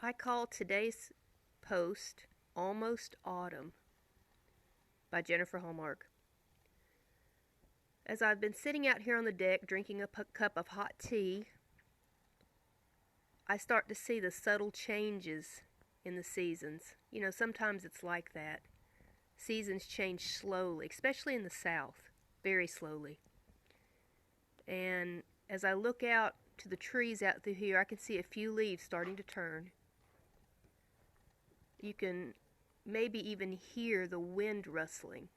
I call today's post Almost Autumn by Jennifer Hallmark. As I've been sitting out here on the deck drinking a cup of hot tea, I start to see the subtle changes in the seasons. You know, sometimes it's like that. Seasons change slowly, especially in the South, very slowly. And as I look out to the trees out through here, I can see a few leaves starting to turn. You can maybe even hear the wind rustling.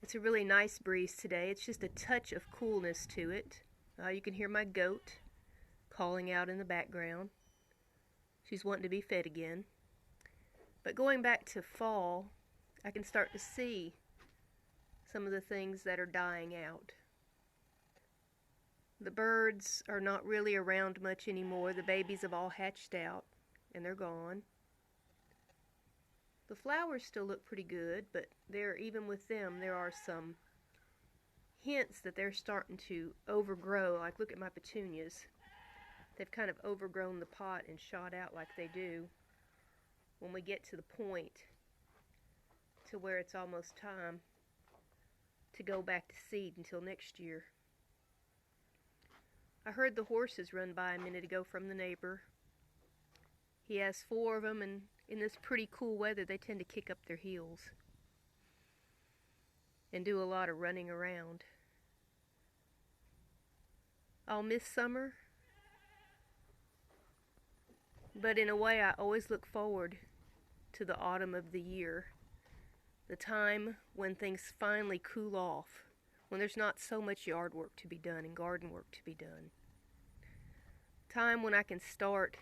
It's a really nice breeze today. It's just a touch of coolness to it. You can hear my goat calling out in the background. She's wanting to be fed again. But going back to fall, I can start to see some of the things that are dying out. The birds are not really around much anymore. The babies have all hatched out and they're gone. The flowers still look pretty good, but even with them, there are some hints that they're starting to overgrow. Like, look at my petunias. They've kind of overgrown the pot and shot out like they do when we get to the point to where it's almost time to go back to seed until next year. I heard the horses run by a minute ago from the neighbor. He has 4 of them, and in this pretty cool weather, they tend to kick up their heels and do a lot of running around. I'll miss summer, but in a way, I always look forward to the autumn of the year, the time when things finally cool off, when there's not so much yard work to be done and garden work to be done. Time when I can start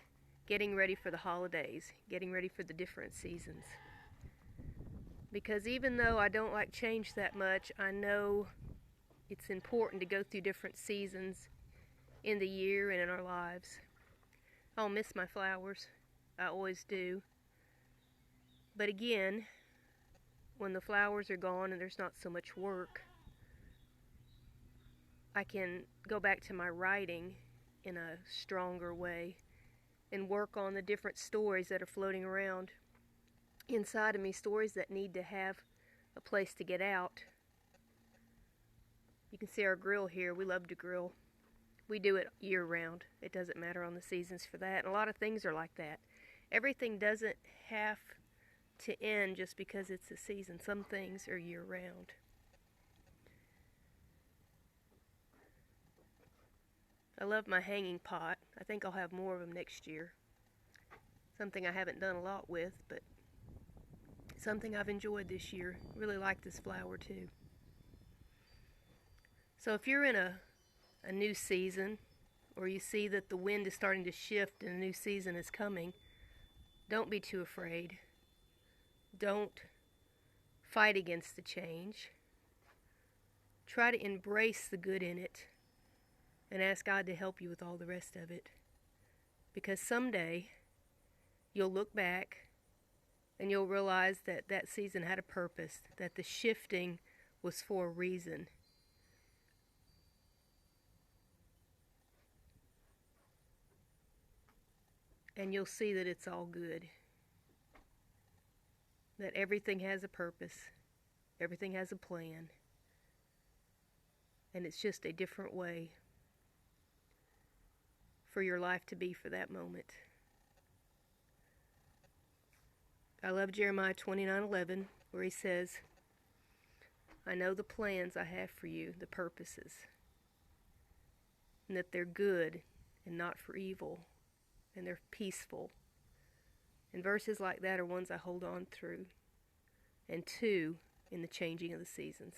getting ready for the holidays, getting ready for the different seasons. Because even though I don't like change that much, I know it's important to go through different seasons in the year and in our lives. I'll miss my flowers. I always do. But again, when the flowers are gone and there's not so much work, I can go back to my writing in a stronger way and work on the different stories that are floating around inside of me, stories that need to have a place to get out. You can see our grill here. We love to grill. We do it year round. It doesn't matter on the seasons for that. And a lot of things are like that. Everything doesn't have to end just because it's a season. Some things are year round. I love my hanging pot. I think I'll have more of them next year. Something I haven't done a lot with, but something I've enjoyed this year. Really like this flower too. So if you're in a new season, or you see that the wind is starting to shift and a new season is coming, don't be too afraid. Don't fight against the change. Try to embrace the good in it and ask God to help you with all the rest of it. Because someday you'll look back and you'll realize that that season had a purpose, that the shifting was for a reason. And you'll see that it's all good. That everything has a purpose. Everything has a plan. And it's just a different way for your life to be for that moment. I love Jeremiah 29:11, where he says, I know the plans I have for you, the purposes, and that they're good and not for evil, and they're peaceful. And verses like that are ones I hold on through and to in the changing of the seasons.